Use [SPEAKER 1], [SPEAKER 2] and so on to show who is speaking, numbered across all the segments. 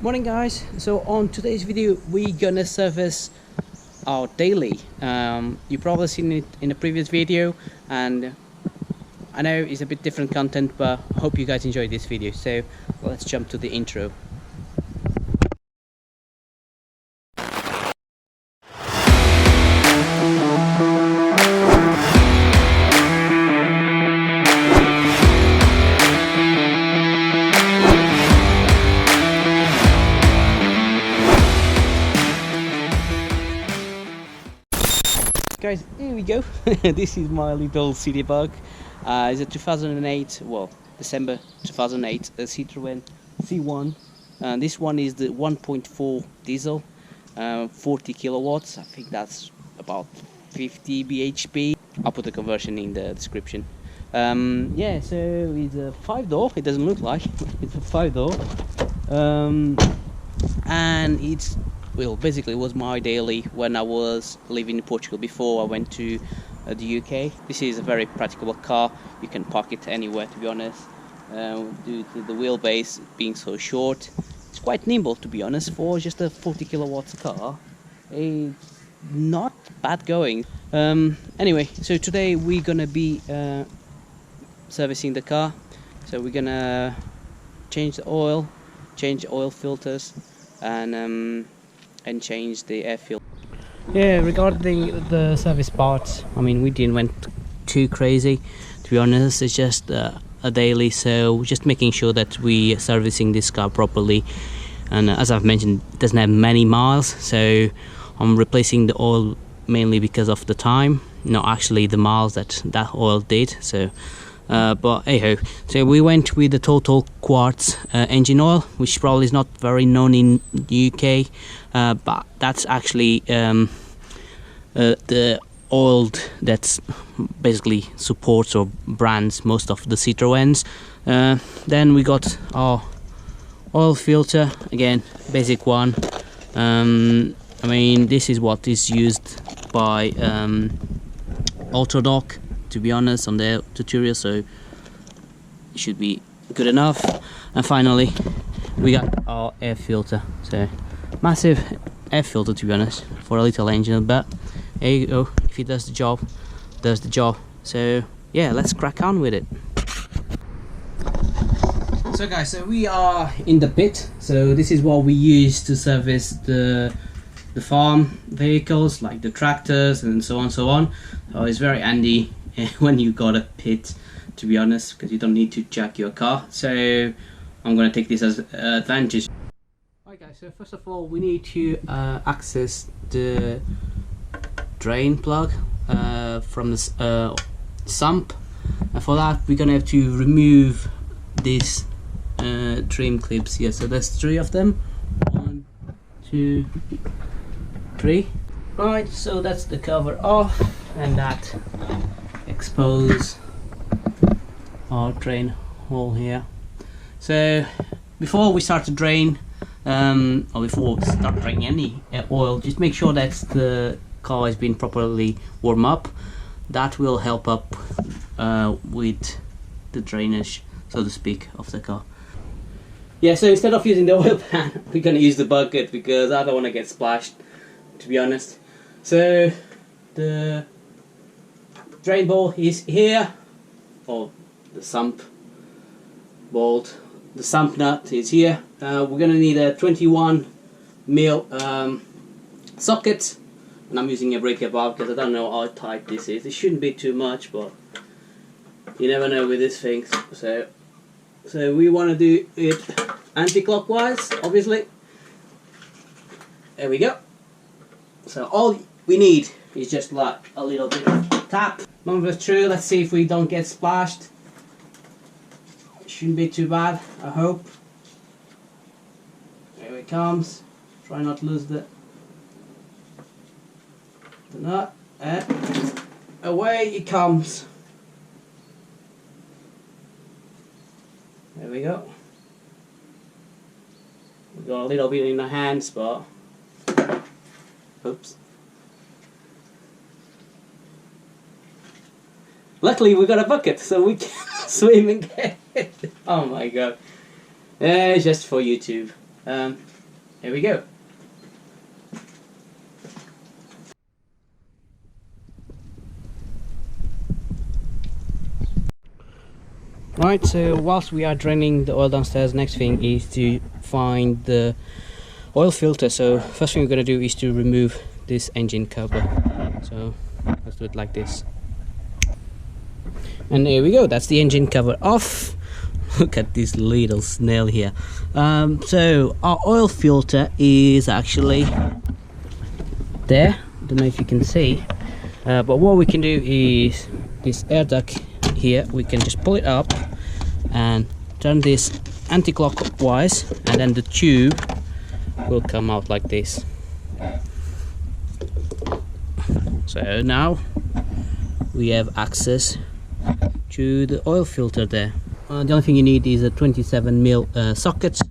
[SPEAKER 1] Morning guys, so on today's video we're gonna service our daily. You probably seen it in the previous video, and I know it's a bit different content, but I hope you guys enjoyed this video. So let's jump to the intro. Guys, here we go. This is my little city bug. It's a 2008, well, December 2008 CITROEN C1. This one is the 1.4 diesel, 40 kilowatts. I think that's about 50 bhp. I'll put the conversion in the description. Yeah, so it's a 5-door. It doesn't look like it's a 5-door, and it's, well, basically it was my daily when I was living in Portugal before I went to the UK. This is a very practical car. You can park it anywhere, to be honest, due to the wheelbase being so short. It's quite nimble, to be honest, for just a 40 kilowatts car. It's not bad going. Anyway, so today we're gonna be servicing the car. So we're gonna change the oil, change oil filters, and change the air filter. Yeah, regarding the service parts, I mean, we didn't went too crazy, to be honest. It's just a daily, so just making sure that we are servicing this car properly. And as I've mentioned, it doesn't have many miles, so I'm replacing the oil mainly because of the time, not actually the miles that oil did. So but hey ho, so we went with the Total Quartz engine oil, which probably is not very known in the UK, but that's actually the oil that's basically supports or brands most of the Citroëns. Then we got our oil filter, again basic one. I mean, this is what is used by Autodoc, to be honest, on their tutorial, so it should be good enough. And finally we got our air filter, so massive air filter, to be honest, for a little engine, but there you go. If it does the job, does the job. So yeah, let's crack on with it. So guys, so we are in the pit. So this is what we use to service the farm vehicles, like the tractors and so on. So it's very handy when you got a pit, to be honest, because you don't need to jack your car. So I'm going to take this as advantage. Alright guys, so first of all we need to access the drain plug from the sump, and for that we're going to have to remove these trim clips here. So there's 3 of them, 1, 2, 3. Right, so that's the cover off, and that expose our drain hole here. So before we start to drain, or before we start draining any oil, just make sure that the car has been properly warmed up. That will help up with the drainage, so to speak, of the car. Yeah, so instead of using the oil pan, we're going to use the bucket because I don't want to get splashed, to be honest. So the drain bowl is here, or the sump bolt. The sump nut is here. We're gonna need a 21mm socket, and I'm using a breaker bar because I don't know how tight this is. It shouldn't be too much, but you never know with these things. So we want to do it anti-clockwise, obviously. There we go. So all we need is just like a little bit of tap. Number 2, let's see if we don't get splashed. It shouldn't be too bad, I hope. Here it comes. Try not to lose the nut, and away it comes. There we go. We got a little bit in our hands, but oops. Luckily we got a bucket, so we can swim and get it. Oh my god. Just for YouTube. Here we go. Right, so whilst we are draining the oil downstairs, next thing is to find the oil filter. So first thing we're going to do is to remove this engine cover. So let's do it like this. And here we go, that's the engine cover off. Look at this little snail here. So our oil filter is actually there. Don't know if you can see, but what we can do is this air duct here, we can just pull it up and turn this anti-clockwise, and then the tube will come out like this. So now we have access to the oil filter there. The only thing you need is a 27mm socket.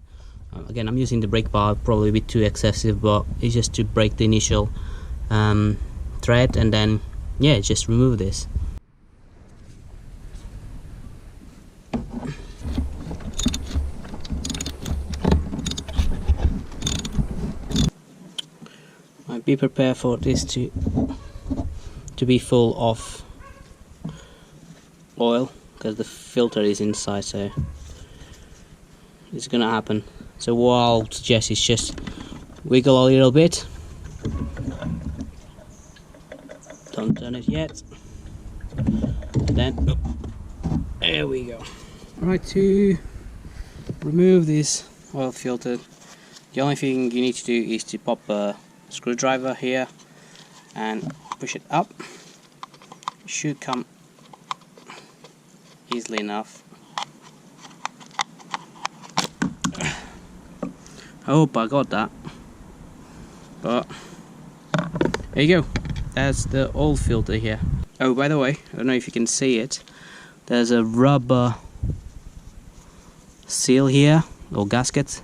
[SPEAKER 1] Again, I'm using the brake bar, probably a bit too excessive, but it's just to break the initial thread, and then yeah, just remove this. Be prepared for this to be full of oil, because the filter is inside, so it's gonna happen. So what I'll suggest is just wiggle a little bit, don't turn it yet, and then there we go. Right, to remove this oil filter, the only thing you need to do is to pop a screwdriver here and push it up. It should come easily enough. I hope I got that, but there you go, that's the oil filter here. Oh, by the way, I don't know if you can see it, there's a rubber seal here, or gasket,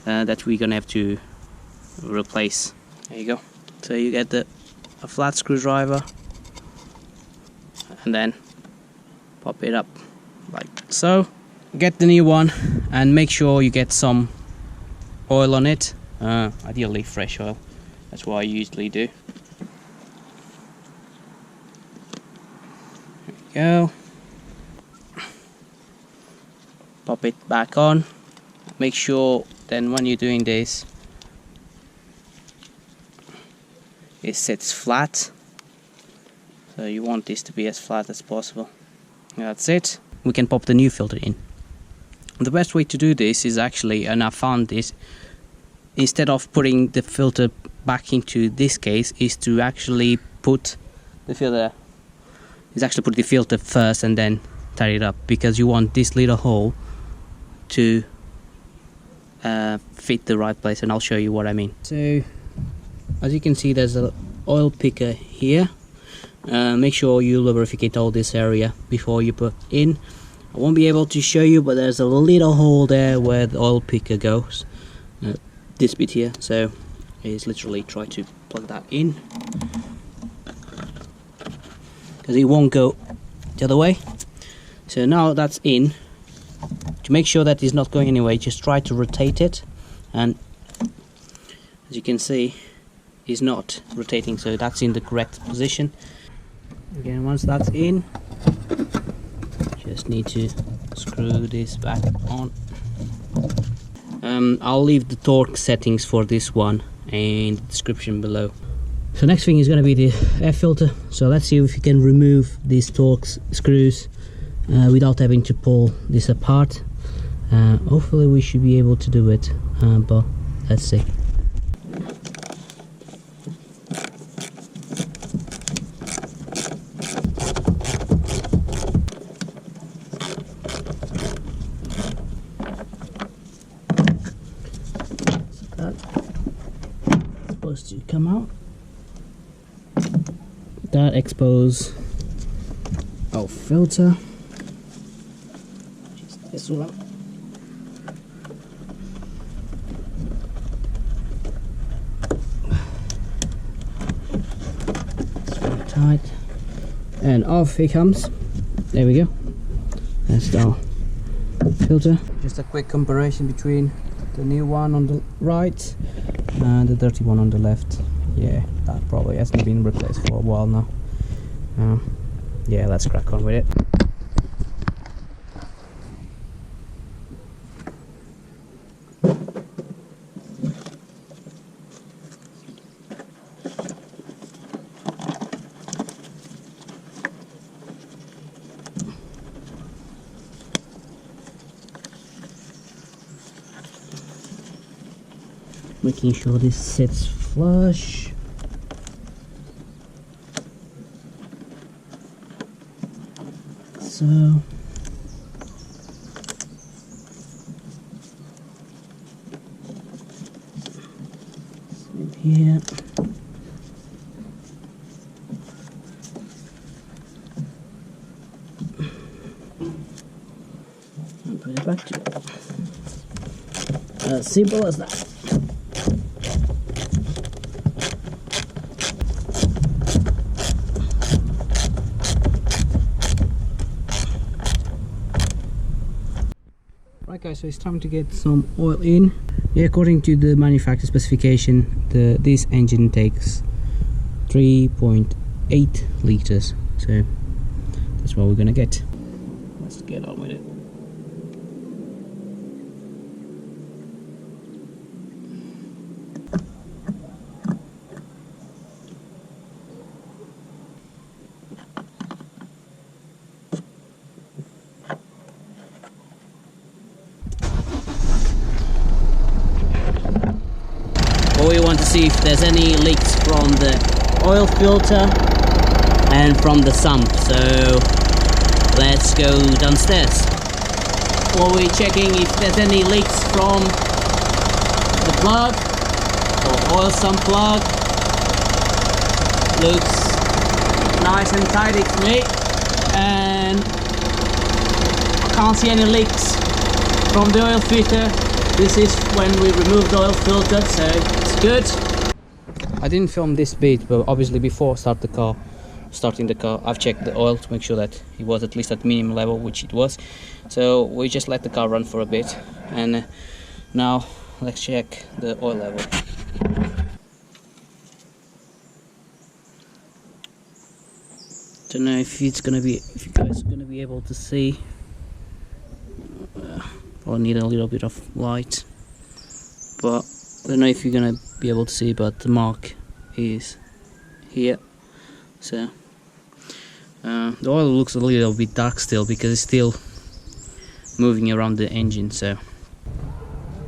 [SPEAKER 1] that we're gonna have to replace. There you go. So you get a flat screwdriver and then pop it up like so. Get the new one and make sure you get some oil on it, ideally fresh oil. That's what I usually do. There we go. Pop it back on. Make sure then when you're doing this, it sits flat, so you want this to be as flat as possible. That's it. We can pop the new filter in. The best way to do this is actually, and I found this, instead of putting the filter back into this case, is to actually put the filter, put the filter first and then tie it up, because you want this little hole to fit the right place, and I'll show you what I mean. So as you can see, there's an oil picker here. Make sure you lubricate all this area before you put in. I won't be able to show you, but there's a little hole there where the oil picker goes, this bit here, so is literally try to plug that in, because it won't go the other way. So now that's in, to make sure that it's not going anywhere, just try to rotate it, and as you can see, is not rotating, so that's in the correct position. Again, once that's in, just need to screw this back on. I'll leave the torque settings for this one in the description below. So next thing is going to be the air filter, so let's see if you can remove these torque screws without having to pull this apart. Hopefully we should be able to do it, but let's see. To come out, that expose our filter, just this one. It's very tight, and off it comes. There we go. That's our filter. Just a quick comparison between the new one on the right and the dirty one on the left. Yeah, that probably hasn't been replaced for a while now. Yeah, let's crack on with it. Making sure this sits flush. So here. And put it back to as simple as that. Right guys, so it's time to get some oil in. Yeah, according to the manufacturer specification, this engine takes 3.8 liters, so that's what we're gonna get. Let's get on with it. We want to see if there's any leaks from the oil filter and from the sump, so let's go downstairs. While we're checking if there's any leaks from the plug or oil sump plug, looks nice and tidy to me, and I can't see any leaks from the oil filter. This is when we remove the oil filter, so it's good. I didn't film this bit, but obviously before starting the car, I've checked the oil to make sure that it was at least at minimum level, which it was. So we just let the car run for a bit, and now let's check the oil level. Don't know if you guys are gonna be able to see. I'll need a little bit of light, but I don't know if you're gonna be able to see, but the mark is here. So the oil looks a little bit dark still because it's still moving around the engine. So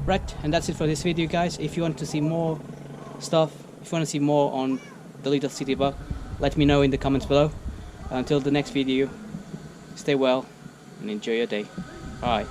[SPEAKER 1] right, and that's it for this video guys. If you want to see more stuff, if you want to see more on the little city bug, let me know in the comments below. Until the next video, stay well and enjoy your day. Bye.